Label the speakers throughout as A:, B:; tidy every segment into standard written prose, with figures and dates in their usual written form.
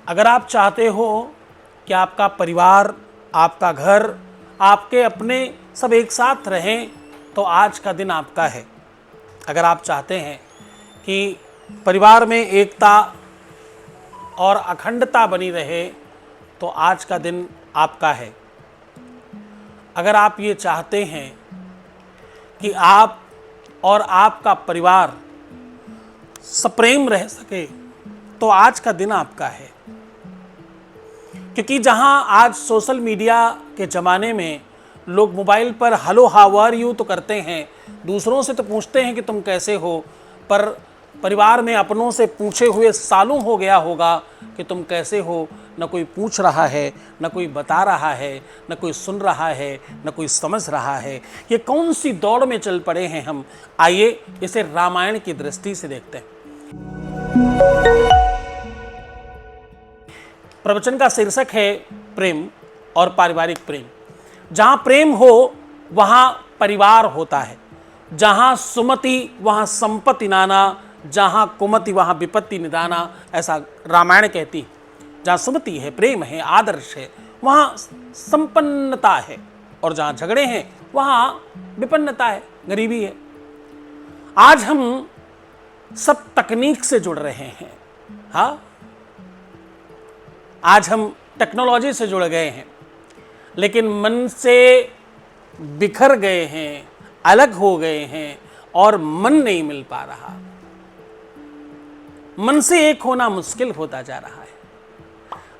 A: अगर आप चाहते हो कि आपका परिवार, आपका घर, आपके अपने सब एक साथ रहें, तो आज का दिन आपका है। अगर आप चाहते हैं कि परिवार में एकता और अखंडता बनी रहे, तो आज का दिन आपका है। अगर आप ये चाहते हैं कि आप और आपका परिवार सप्रेम रह सके, तो आज का दिन आपका है। क्योंकि जहां आज सोशल मीडिया के ज़माने में लोग मोबाइल पर हेलो हाउ आर यू तो करते हैं, दूसरों से तो पूछते हैं कि तुम कैसे हो, पर परिवार में अपनों से पूछे हुए सालों हो गया होगा कि तुम कैसे हो। न कोई पूछ रहा है, न कोई बता रहा है, न कोई सुन रहा है, न कोई समझ रहा है। ये कौन सी दौड़ में चल पड़े हैं हम। आइए इसे रामायण की दृष्टि से देखते हैं। प्रवचन का शीर्षक है प्रेम और पारिवारिक प्रेम। जहां प्रेम हो वहां परिवार होता है। जहां सुमति वहां संपत्ति नाना, जहां कुमति वहां विपत्ति निदाना, ऐसा रामायण कहती है। जहां सुमति है, प्रेम है, आदर्श है, वहां संपन्नता है, और जहां झगड़े हैं वहां विपन्नता है, गरीबी है। आज हम सब तकनीक से जुड़ रहे हैं। हाँ, आज हम टेक्नोलॉजी से जुड़ गए हैं, लेकिन मन से बिखर गए हैं, अलग हो गए हैं, और मन नहीं मिल पा रहा। मन से एक होना मुश्किल होता जा रहा है।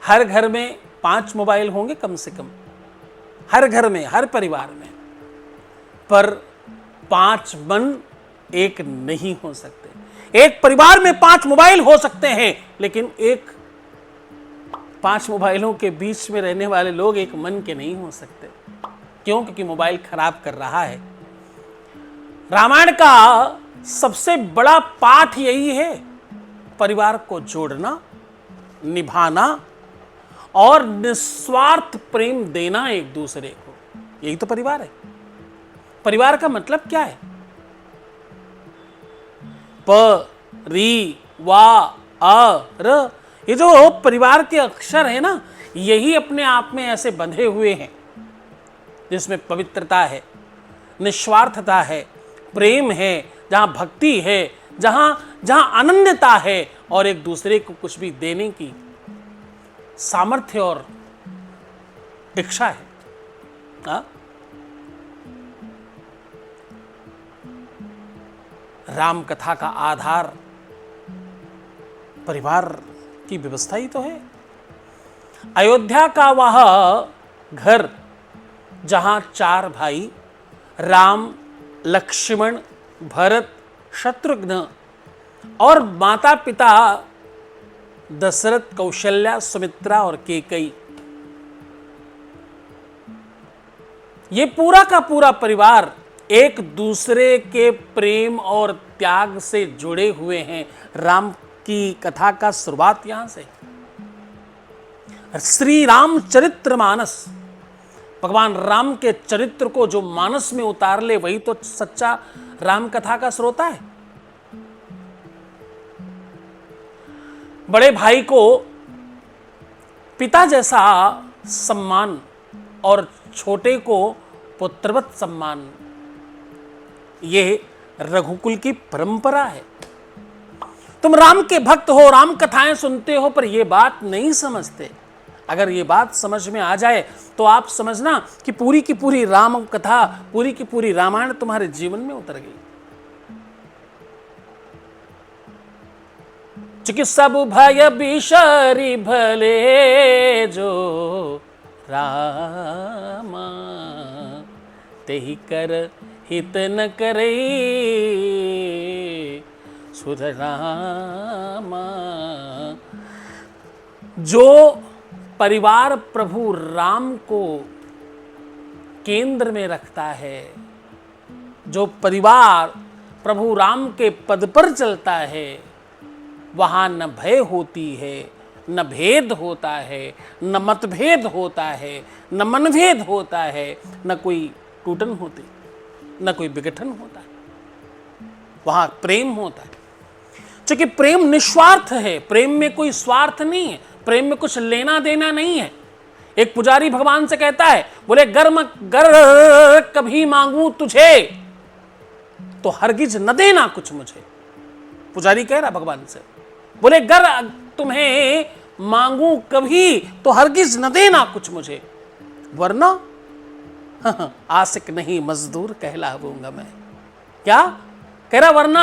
A: हर घर में 5 मोबाइल होंगे कम से कम, हर घर में, हर परिवार में, पर 5 मन एक नहीं हो सकते। एक परिवार में 5 मोबाइल हो सकते हैं, लेकिन 5 मोबाइलों के बीच में रहने वाले लोग एक मन के नहीं हो सकते। क्यों? क्योंकि मोबाइल खराब कर रहा है। रामायण का सबसे बड़ा पाठ यही है, परिवार को जोड़ना, निभाना और निस्वार्थ प्रेम देना एक दूसरे को। यही तो परिवार है। परिवार का मतलब क्या है? प री वा अ र, ये जो परिवार के अक्षर है ना, यही अपने आप में ऐसे बंधे हुए हैं जिसमें पवित्रता है, निस्वार्थता है, प्रेम है, जहां भक्ति है, जहां अनन्यता है, और एक दूसरे को कुछ भी देने की सामर्थ्य और इच्छा है। हाँ? राम कथा का आधार परिवार की व्यवस्था ही तो है। अयोध्या का वह घर जहां 4 भाई राम, लक्ष्मण, भरत, शत्रुघ्न और माता पिता दशरथ, कौशल्या, सुमित्रा और केकई, ये पूरा का पूरा परिवार एक दूसरे के प्रेम और त्याग से जुड़े हुए हैं। राम की कथा का शुरुआत यहां से। श्री राम चरित्र मानस, भगवान राम के चरित्र को जो मानस में उतार ले, वही तो सच्चा राम कथा का श्रोता है। बड़े भाई को पिता जैसा सम्मान और छोटे को पुत्रवत सम्मान, ये रघुकुल की परंपरा है। तुम राम के भक्त हो, राम कथाएं सुनते हो, पर यह बात नहीं समझते। अगर ये बात समझ में आ जाए तो आप समझना कि पूरी की पूरी राम कथा, पूरी की पूरी रामायण तुम्हारे जीवन में उतर गई। चूंकि सब भय बिसरि भले जो रामा, तेहि कर हित न करे सुधरामा। जो परिवार प्रभु राम को केंद्र में रखता है, जो परिवार प्रभु राम के पद पर चलता है, वहाँ न भय होती है, न भेद होता है, न मतभेद होता है, न मनभेद होता है, न कोई टूटन होती, न कोई विघटन होता है। वहाँ प्रेम होता है। क्योंकि प्रेम निस्वार्थ है, प्रेम में कोई स्वार्थ नहीं है। प्रेम में कुछ लेना देना नहीं है। एक पुजारी भगवान से कहता है, बोले गर कभी मांगू तुझे तो हरगिज न देना कुछ मुझे। पुजारी कह रहा भगवान से, बोले गर तुम्हें मांगू कभी तो हरगिज न देना कुछ मुझे, वरना आशिक नहीं मजदूर कहलाऊंगा मैं। क्या कह रहा? वरना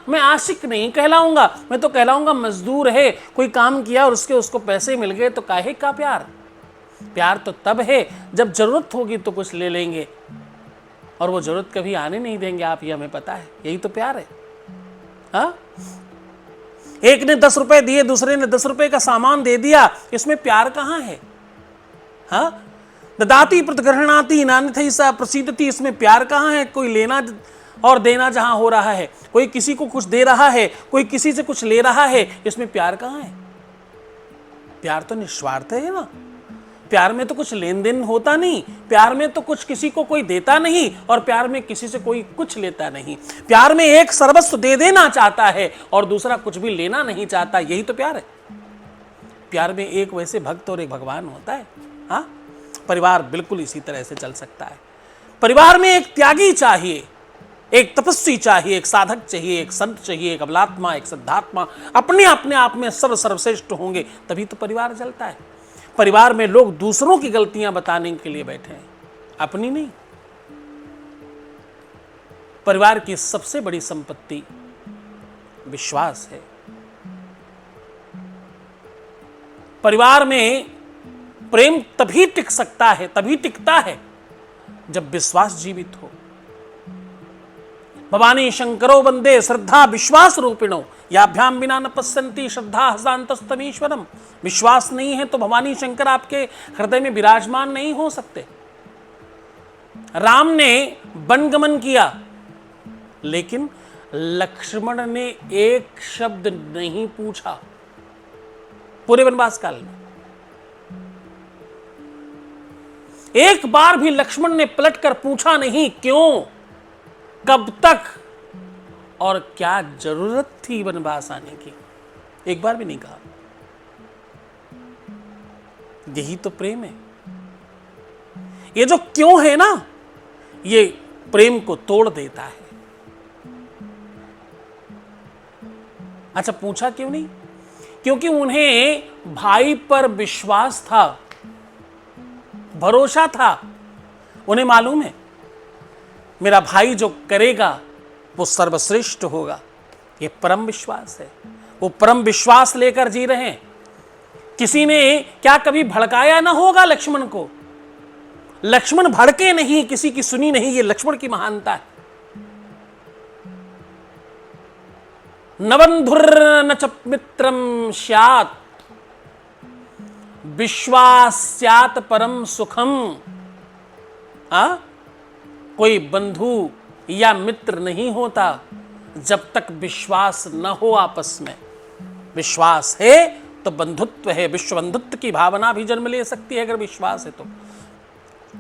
A: मैं आशिक नहीं कहलाऊंगा, मैं तो कहलाऊंगा मजदूर है। कोई काम किया और उसको पैसे मिल गए तो काहे का प्यार? प्यार तो तब है जब जरूरत होगी तो कुछ ले लेंगे, और वो जरूरत कभी आने नहीं देंगे आप, ये हमें पता है। यही तो प्यार है। हाँ, एक ने 10 रुपए दिए, दूसरे ने 10 रुपए का सामान दे दिया, इसमें प्यार कहाँ है? हाँ, ददाती प्रतिग्रहणाति नान्यथैसा प्रसीदति, इसमें प्यार कहाँ है? कोई लेना और देना जहां हो रहा है, कोई किसी को कुछ दे रहा है, कोई किसी से कुछ ले रहा है, इसमें प्यार कहाँ है? प्यार तो निस्वार्थ है ना। प्यार में तो कुछ लेन देन होता नहीं, प्यार में तो कुछ किसी को कोई देता नहीं, और प्यार में किसी से कोई कुछ लेता नहीं। प्यार में एक सर्वस्व दे देना चाहता है और दूसरा कुछ भी लेना नहीं चाहता, यही तो प्यार है। प्यार में एक वैसे भक्त और एक भगवान होता है। हाँ, परिवार बिल्कुल इसी तरह से चल सकता है। परिवार में एक त्यागी चाहिए, एक तपस्वी चाहिए, एक साधक चाहिए, एक संत चाहिए, एक अबलात्मा, एक सिद्धात्मा, अपने आप में सर्वश्रेष्ठ होंगे, तभी तो परिवार चलता है। परिवार में लोग दूसरों की गलतियां बताने के लिए बैठे हैं, अपनी नहीं। परिवार की सबसे बड़ी संपत्ति विश्वास है। परिवार में प्रेम तभी टिक सकता है, तभी टिकता है जब विश्वास जीवित हो। भवानी शंकरो वंदे श्रद्धा विश्वास रूपिणो याभ्याम बिना न पश्यन्ति श्रद्धा हस्तान्तस्तमीश्वरम। विश्वास नहीं है तो भवानी शंकर आपके हृदय में विराजमान नहीं हो सकते। राम ने वनगमन किया, लेकिन लक्ष्मण ने एक शब्द नहीं पूछा पूरे वनवास काल में। एक बार भी लक्ष्मण ने पलटकर पूछा नहीं, क्यों, कब तक और क्या जरूरत थी वनवास आने की, एक बार भी नहीं कहा। यही तो प्रेम है। ये जो क्यों है ना, ये प्रेम को तोड़ देता है। अच्छा, पूछा क्यों नहीं? क्योंकि उन्हें भाई पर विश्वास था, भरोसा था। उन्हें मालूम है मेरा भाई जो करेगा वो सर्वश्रेष्ठ होगा। ये परम विश्वास है। वो परम विश्वास लेकर जी रहे हैं। किसी ने क्या कभी भड़काया ना होगा लक्ष्मण को? लक्ष्मण भड़के नहीं, किसी की सुनी नहीं। ये लक्ष्मण की महानता है। न बंधुर न च मित्रम स्यात् विश्वास्यात् परम सुखम। कोई बंधु या मित्र नहीं होता जब तक विश्वास न हो आपस में। विश्वास है तो बंधुत्व है। विश्व बंधुत्व की भावना भी जन्म ले सकती है अगर विश्वास है तो।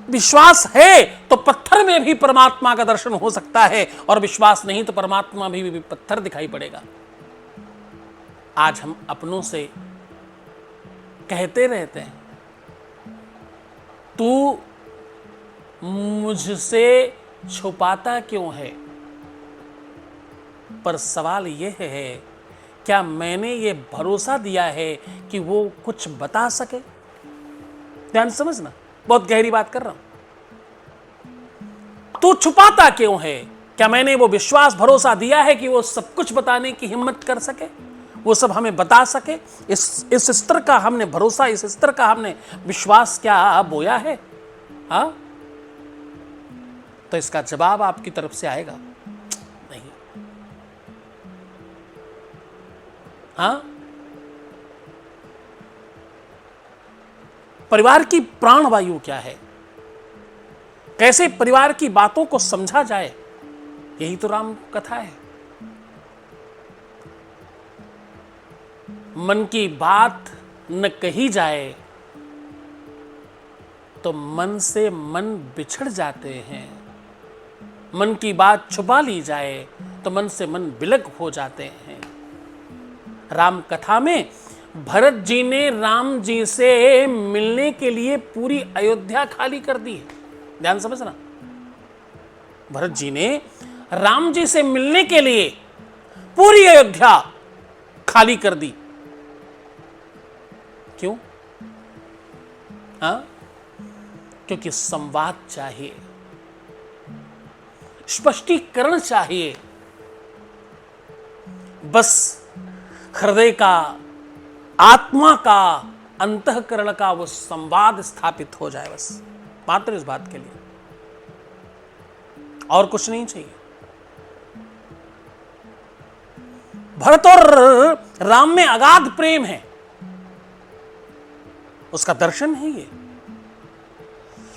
A: विश्वास है तो पत्थर में भी परमात्मा का दर्शन हो सकता है, और विश्वास नहीं तो परमात्मा भी पत्थर दिखाई पड़ेगा। आज हम अपनों से कहते रहते हैं, तू मुझसे छुपाता क्यों है? पर सवाल यह है, क्या मैंने ये भरोसा दिया है कि वो कुछ बता सके? ध्यान समझना, बहुत गहरी बात कर रहा हूं। तू छुपाता क्यों है? क्या मैंने वो विश्वास भरोसा दिया है कि वो सब कुछ बताने की हिम्मत कर सके, वो सब हमें बता सके? इस स्तर का हमने भरोसा, इस स्तर का हमने विश्वास क्या बोया है? हाँ, तो इसका जवाब आपकी तरफ से आएगा नहीं। हाँ, परिवार की प्राणवायु क्या है? कैसे परिवार की बातों को समझा जाए, यही तो राम कथा है। मन की बात न कही जाए तो मन से मन बिछड़ जाते हैं। मन की बात छुपा ली जाए तो मन से मन विलग हो जाते हैं। राम कथा में भरत जी ने राम जी से मिलने के लिए पूरी अयोध्या खाली कर दी है। ध्यान समझना, भरत जी ने राम जी से मिलने के लिए पूरी अयोध्या खाली कर दी। क्यों? हाँ, क्योंकि संवाद चाहिए, स्पष्टीकरण चाहिए। बस हृदय का, आत्मा का, अंतःकरण का वो संवाद स्थापित हो जाए, बस मात्र इस बात के लिए, और कुछ नहीं चाहिए। भरत और राम में अगाध प्रेम है, उसका दर्शन है ये।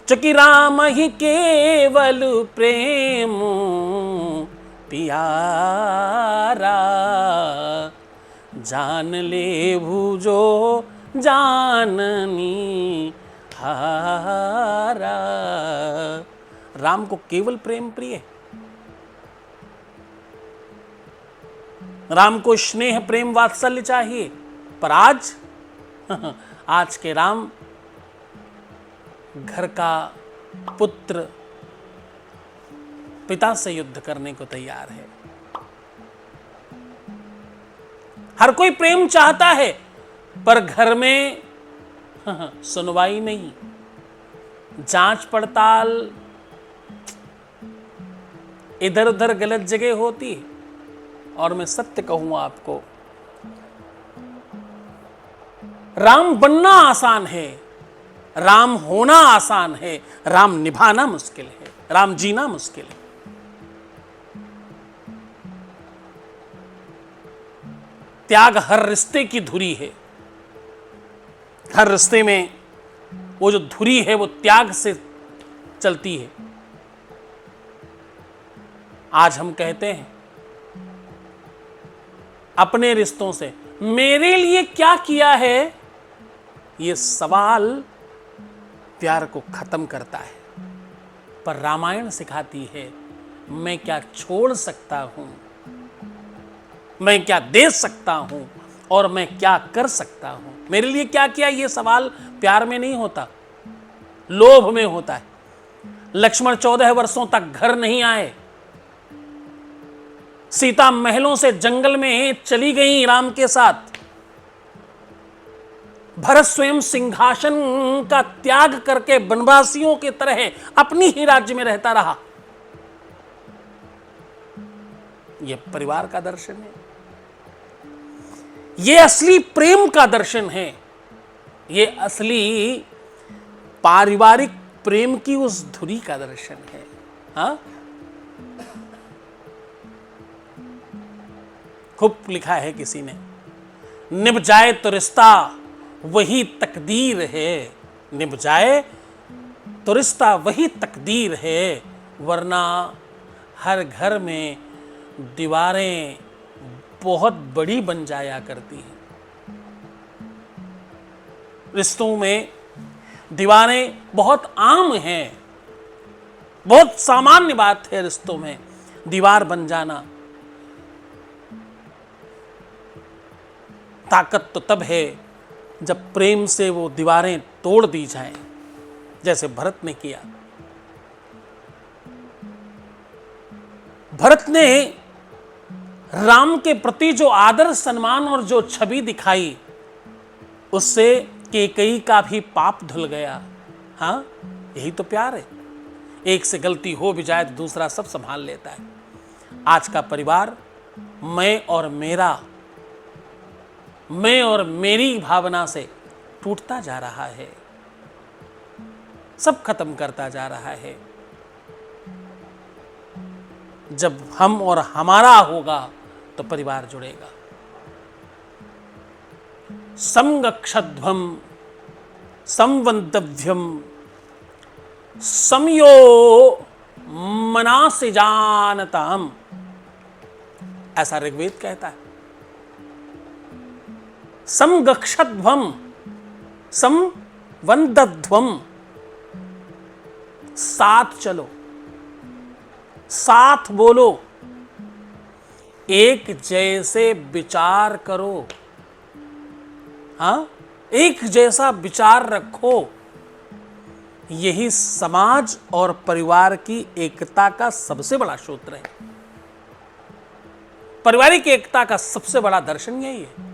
A: चूंकि राम ही केवल प्रेम पियारा, जान ले भूजो जाननी हारा। राम को केवल प्रेम प्रिय, राम को स्नेह प्रेम वात्सल्य चाहिए। पर आज के राम घर का पुत्र पिता से युद्ध करने को तैयार है। हर कोई प्रेम चाहता है, पर घर में सुनवाई नहीं, जांच पड़ताल इधर उधर गलत जगह होती है। और मैं सत्य कहूं आपको, राम बनना आसान है, राम होना आसान है, राम निभाना मुश्किल है, राम जीना मुश्किल है। त्याग हर रिश्ते की धुरी है, हर रिश्ते में वो जो धुरी है वो त्याग से चलती है। आज हम कहते हैं अपने रिश्तों से, मेरे लिए क्या किया है, ये सवाल प्यार को खत्म करता है। पर रामायण सिखाती है, मैं क्या छोड़ सकता हूं, मैं क्या दे सकता हूं, और मैं क्या कर सकता हूं। मेरे लिए क्या किया, ये सवाल प्यार में नहीं होता, लोभ में होता है। लक्ष्मण 14 वर्षों तक घर नहीं आए, सीता महलों से जंगल में चली गई राम के साथ। भरत स्वयं सिंहासन का त्याग करके वनवासियों की तरह अपनी ही राज्य में रहता रहा। यह परिवार का दर्शन है, यह असली प्रेम का दर्शन है, यह असली पारिवारिक प्रेम की उस धुरी का दर्शन है। हाँ, खूब लिखा है किसी ने, निभ जाए तो रिश्ता वही तकदीर है, निभ जाए तो रिश्ता वही तकदीर है, वरना हर घर में दीवारें बहुत बड़ी बन जाया करती हैं। रिश्तों में दीवारें बहुत आम हैं, बहुत सामान्य बात है रिश्तों में दीवार बन जाना। ताकत तो तब है जब प्रेम से वो दीवारें तोड़ दी जाएं, जैसे भरत ने किया। भरत ने राम के प्रति जो आदर सम्मान और जो छवि दिखाई, उससे कैकेयी का भी पाप धुल गया। हाँ, यही तो प्यार है। एक से गलती हो भी जाए तो दूसरा सब संभाल लेता है। आज का परिवार मैं और मेरा, मैं और मेरी भावना से टूटता जा रहा है, सब खत्म करता जा रहा है। जब हम और हमारा होगा तो परिवार जुड़ेगा। समगक्षध्वम संवंतव्यम समयो मनासि जानताम, ऐसा ऋग्वेद कहता है। समगक्षध्वम संवंतध्वम, साथ चलो, साथ बोलो, एक जैसे विचार करो, हाँ, एक जैसा विचार रखो। यही समाज और परिवार की एकता का सबसे बड़ा सूत्र है। पारिवारिक एकता का सबसे बड़ा दर्शन यही है।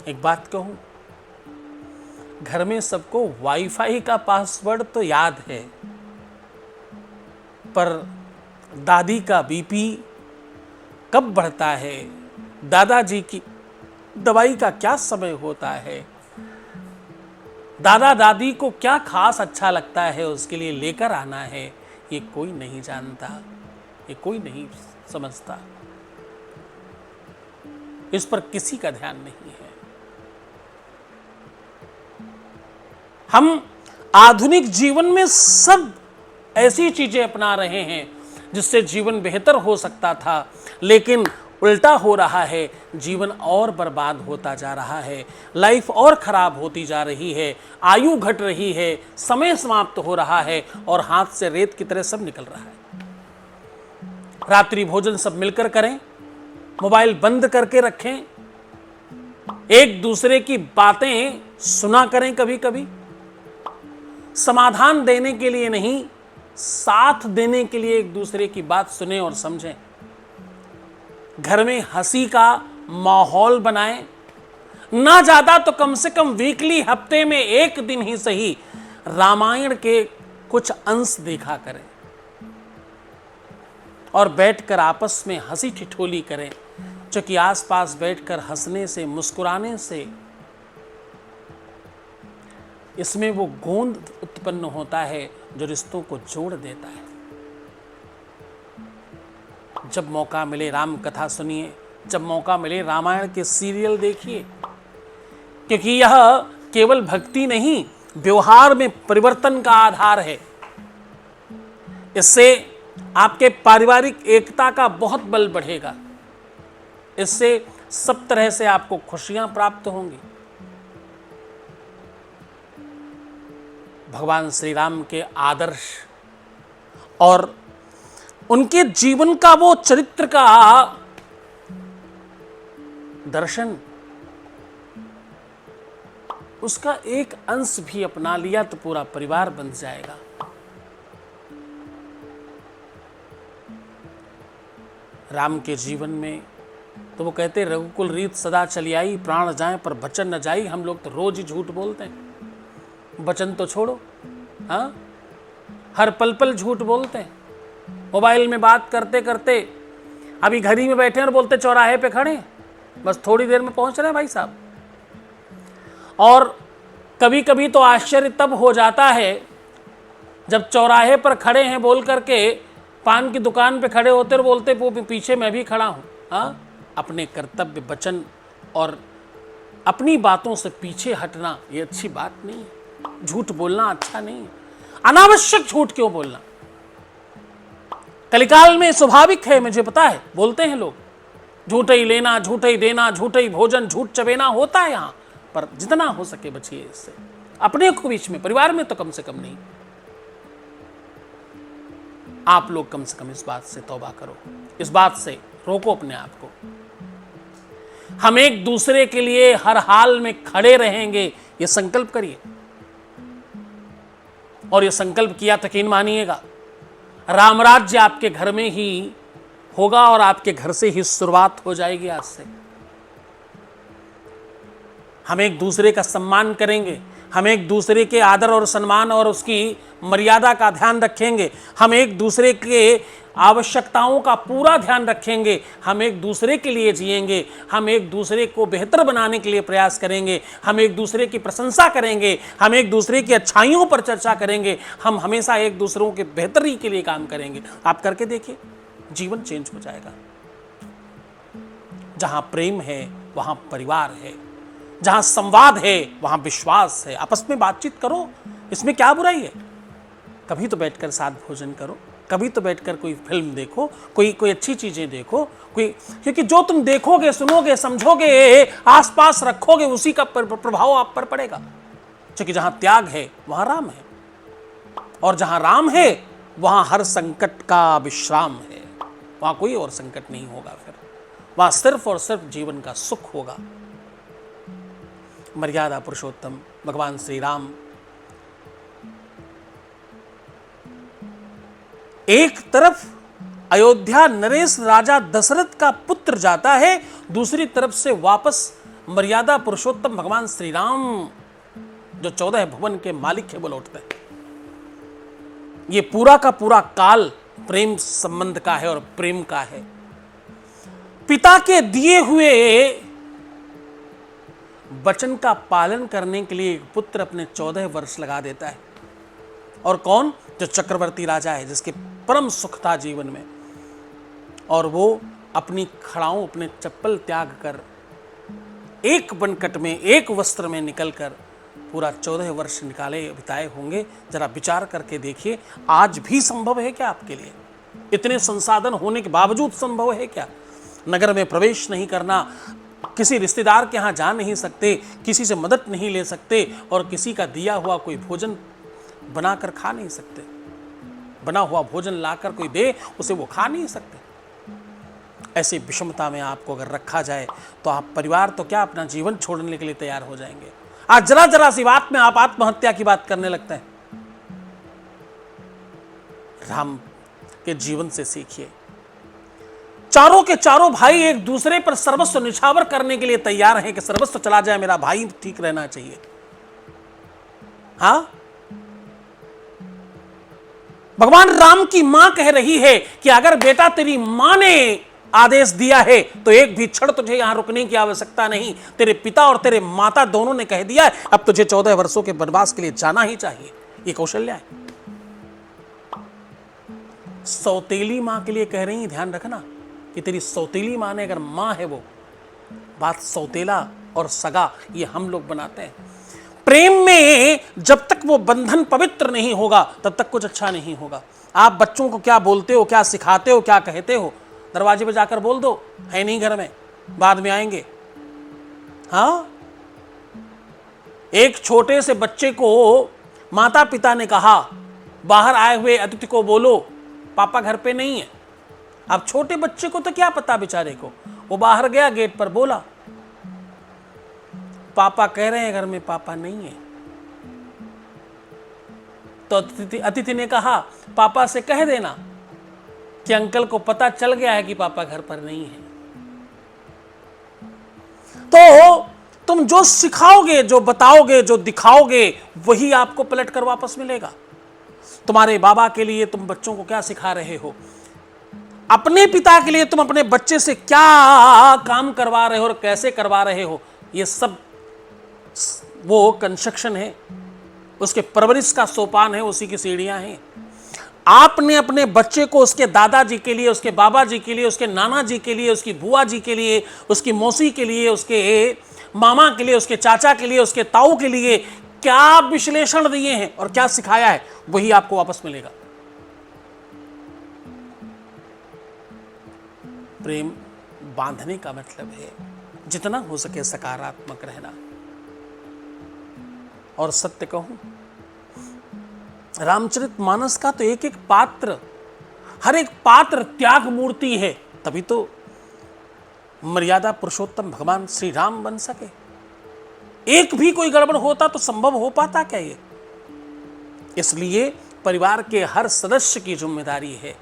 A: एक बात कहूं, घर में सबको वाईफाई का पासवर्ड तो याद है, पर दादी का बीपी कब बढ़ता है, दादाजी की दवाई का क्या समय होता है, दादा दादी को क्या खास अच्छा लगता है उसके लिए लेकर आना है, ये कोई नहीं जानता, ये कोई नहीं समझता। इस पर किसी का ध्यान नहीं है। हम आधुनिक जीवन में सब ऐसी चीजें अपना रहे हैं जिससे जीवन बेहतर हो सकता था, लेकिन उल्टा हो रहा है। जीवन और बर्बाद होता जा रहा है, लाइफ और खराब होती जा रही है, आयु घट रही है, समय समाप्त हो रहा है और हाथ से रेत की तरह सब निकल रहा है। रात्रि भोजन सब मिलकर करें, मोबाइल बंद करके रखें, एक दूसरे की बातें सुना करें, कभी कभी समाधान देने के लिए नहीं, साथ देने के लिए एक दूसरे की बात सुने और समझें। घर में हंसी का माहौल बनाएं, ना ज्यादा तो कम से कम वीकली, हफ्ते में एक दिन ही सही, रामायण के कुछ अंश देखा करें और बैठकर आपस में हंसी ठिठोली करें, क्योंकि आसपास बैठकर हंसने से, मुस्कुराने से इसमें वो गोंद उत्पन्न होता है जो रिश्तों को जोड़ देता है। जब मौका मिले राम कथा सुनिए, जब मौका मिले रामायण के सीरियल देखिए, क्योंकि यह केवल भक्ति नहीं, व्यवहार में परिवर्तन का आधार है। इससे आपके पारिवारिक एकता का बहुत बल बढ़ेगा, इससे सब तरह से आपको खुशियां प्राप्त होंगी। भगवान श्री राम के आदर्श और उनके जीवन का वो चरित्र का दर्शन, उसका एक अंश भी अपना लिया तो पूरा परिवार बन जाएगा। राम के जीवन में तो वो कहते, रघुकुल रीत सदा चली आई, प्राण जाए पर वचन न जाई। हम लोग तो रोज ही झूठ बोलते हैं, वचन तो छोड़ो, हाँ, हर पल पल झूठ बोलते हैं। मोबाइल में बात करते करते अभी घर ही में बैठे हैं और बोलते चौराहे पे खड़े हैं, बस थोड़ी देर में पहुंच रहे हैं भाई साहब। और कभी कभी तो आश्चर्य तब हो जाता है जब चौराहे पर खड़े हैं बोल करके, पान की दुकान पे खड़े होते और बोलते वो पीछे मैं भी खड़ा हूँ। हाँ, अपने कर्तव्य, वचन और अपनी बातों से पीछे हटना ये अच्छी बात नहीं है। झूठ बोलना अच्छा नहीं है। अनावश्यक झूठ क्यों बोलना? कलिकाल में स्वाभाविक है, मुझे पता है, बोलते हैं लोग, झूठ ही लेना, झूठ ही देना, झूठ ही भोजन, झूठ चबेना होता है यहाँ पर। जितना हो सके बचिए इससे, अपने को बीच में, परिवार में तो कम से कम नहीं। आप लोग कम से कम इस बात से तौबा करो, इस बात से रोको अपने आप को। हम एक दूसरे के लिए हर हाल में खड़े रहेंगे, ये संकल्प करिए। और ये संकल्प किया तो यकीन मानिएगा, रामराज्य आपके घर में ही होगा और आपके घर से ही शुरुआत हो जाएगी। आज से हम एक दूसरे का सम्मान करेंगे, हम एक दूसरे के आदर और सम्मान और उसकी मर्यादा का ध्यान रखेंगे, हम एक दूसरे के आवश्यकताओं का पूरा ध्यान रखेंगे, हम एक दूसरे के लिए जिएंगे, हम एक दूसरे को बेहतर बनाने के लिए प्रयास करेंगे, हम एक दूसरे की प्रशंसा करेंगे, हम एक दूसरे की अच्छाइयों पर चर्चा करेंगे, हम हमेशा एक दूसरों के बेहतरी के लिए काम करेंगे। आप करके देखिए, जीवन चेंज हो जाएगा। जहां प्रेम है वहां परिवार है, जहां संवाद है वहां विश्वास है। आपस में बातचीत करो, इसमें क्या बुराई है? कभी तो बैठकर साथ भोजन करो, कभी तो बैठकर कोई फिल्म देखो, कोई अच्छी चीजें देखो, क्योंकि जो तुम देखोगे, सुनोगे, समझोगे, आसपास रखोगे, उसी का प्रभाव आप पर पड़ेगा। क्योंकि जहां त्याग है वहां राम है, और जहां राम है वहां हर संकट का विश्राम है, वहां कोई और संकट नहीं होगा। फिर वहां सिर्फ और सिर्फ जीवन का सुख होगा। मर्यादा पुरुषोत्तम भगवान श्री राम एक तरफ अयोध्या नरेश राजा दशरथ का पुत्र जाता है, दूसरी तरफ से वापस मर्यादा पुरुषोत्तम भगवान श्री राम जो 14 भुवन के मालिक है वो लौटते हैं। ये पूरा का पूरा काल प्रेम संबंध का है और प्रेम का है। पिता के दिए हुए वचन का पालन करने के लिए एक पुत्र अपने 14 वर्ष लगा देता है। और कौन? जो चक्रवर्ती राजा है, जिसके परम सुख था जीवन में, और वो अपनी खड़ाओं, अपने चप्पल त्याग कर एक बनकट में, एक वस्त्र में निकलकर पूरा 14 वर्ष निकाले बिताए होंगे। जरा विचार करके देखिए, आज भी संभव है क्या आपके लिए? इतने संसाधन होने के बावजूद संभव है क्या? नगर में प्रवेश नहीं करना, किसी रिश्तेदार के यहाँ जा नहीं सकते, किसी से मदद नहीं ले सकते, और किसी का दिया हुआ कोई भोजन बनाकर खा नहीं सकते। बना हुआ भोजन लाकर कोई दे, उसे वो खा नहीं सकते। ऐसी विषमता में आपको अगर रखा जाए तो आप परिवार तो क्या, अपना जीवन छोड़ने के लिए तैयार हो जाएंगे। आज जरा जरा सी बात में आप आत्महत्या की बात करने लगते हैं। राम के जीवन से सीखिए। चारों के चारों भाई एक दूसरे पर सर्वस्व निछावर करने के लिए तैयार हैं कि सर्वस्व चला जाए, मेरा भाई ठीक रहना चाहिए। हाँ, भगवान राम की मां कह रही है कि अगर बेटा तेरी मां ने आदेश दिया है तो एक भी क्षण तुझे यहां रुकने की आवश्यकता नहीं। तेरे पिता और तेरे माता दोनों ने कह दिया है, अब तुझे 14 वर्षों के वनवास के लिए जाना ही चाहिए। ये कौशल्या है। सौतेली मां के लिए कह रही, ध्यान रखना कि तेरी सौतेली मां ने, अगर मां है वो, बात सौतेला और सगा ये हम लोग बनाते हैं। प्रेम में जब तक वो बंधन पवित्र नहीं होगा तब तक कुछ अच्छा नहीं होगा। आप बच्चों को क्या बोलते हो, क्या सिखाते हो, क्या कहते हो? दरवाजे पे जाकर बोल दो, है नहीं घर में, बाद में आएंगे। हाँ, एक छोटे से बच्चे को माता पिता ने कहा, बाहर आए हुए अतिथि को बोलो पापा घर पे नहीं है। अब छोटे बच्चे को तो क्या पता बेचारे को, वो बाहर गया, गेट पर बोला, पापा कह रहे हैं घर में पापा नहीं है। तो अतिथि ने कहा, पापा से कह देना कि अंकल को पता चल गया है कि पापा घर पर नहीं है। तो तुम जो सिखाओगे, जो बताओगे, जो दिखाओगे, वही आपको पलट कर वापस मिलेगा। तुम्हारे बाबा के लिए तुम बच्चों को क्या सिखा रहे हो, अपने पिता के लिए तुम अपने बच्चे से क्या काम करवा रहे हो और कैसे करवा रहे हो, ये सब वो कंस्ट्रक्शन है, उसके परवरिश का सोपान है, उसी की सीढ़ियां हैं। आपने अपने बच्चे को उसके दादाजी के लिए, उसके बाबा जी के लिए, उसके नाना जी के लिए, उसकी बुआ जी के लिए, उसकी मौसी के लिए, उसके मामा के लिए, उसके चाचा के लिए, उसके ताऊ के लिए क्या विश्लेषण दिए हैं और क्या सिखाया है, वही आपको वापस मिलेगा। प्रेम बांधने का मतलब है जितना हो सके सकारात्मक रहना। और सत्य कहूं, रामचरितमानस का तो एक एक पात्र, हर एक पात्र त्याग मूर्ति है, तभी तो मर्यादा पुरुषोत्तम भगवान श्री राम बन सके। एक भी कोई गड़बड़ होता तो संभव हो पाता क्या ये? इसलिए परिवार के हर सदस्य की जिम्मेदारी है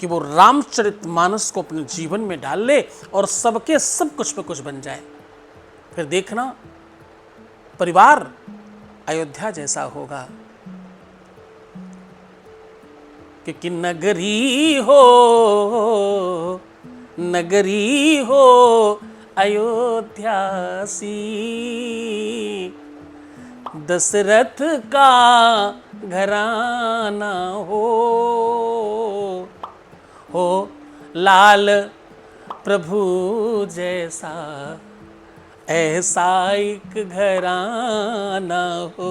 A: कि वो रामचरितमानस को अपने जीवन में डाल ले और सबके सब कुछ में कुछ बन जाए। फिर देखना परिवार अयोध्या जैसा होगा। कि नगरी हो अयोध्या सी, दशरथ का घराना हो लाल प्रभु जैसा, ऐसा एक घराना हो।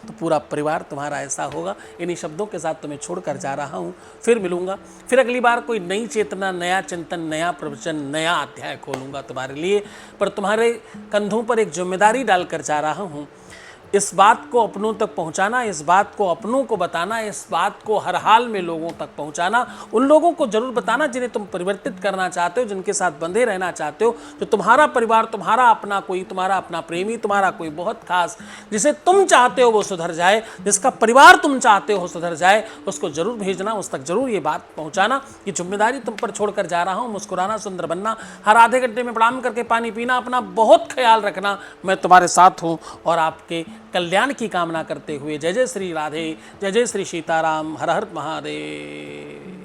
A: तो पूरा परिवार तुम्हारा ऐसा होगा। इन्हीं शब्दों के साथ तुम्हें छोड़कर जा रहा हूँ। फिर मिलूंगा, फिर अगली बार कोई नई चेतना, नया चिंतन, नया प्रवचन, नया अध्याय खोलूंगा तुम्हारे लिए। पर तुम्हारे कंधों पर एक जिम्मेदारी डालकर जा रहा हूँ। इस बात को अपनों तक पहुंचाना, इस बात को अपनों को बताना, इस बात को हर हाल में लोगों तक पहुंचाना, उन लोगों को जरूर बताना जिन्हें तुम परिवर्तित करना चाहते हो, जिनके साथ बंधे रहना चाहते हो, जो तुम्हारा परिवार, तुम्हारा अपना कोई, तुम्हारा अपना प्रेमी, तुम्हारा कोई बहुत खास, जिसे तुम चाहते हो वो सुधर जाए, जिसका परिवार तुम चाहते हो सुधर जाए, उसको जरूर भेजना, उस तक जरूर ये बात पहुंचाना। ये जिम्मेदारी तुम पर छोड़कर जा रहा हूं। मुस्कुराना, सुंदर बनना, हर आधे घंटे में प्रणाम करके पानी पीना, अपना बहुत ख्याल रखना। मैं तुम्हारे साथ हूं और आपके कल्याण की कामना करते हुए जय जय श्री राधे, जय जय श्री सीताराम, हर हर महादेव।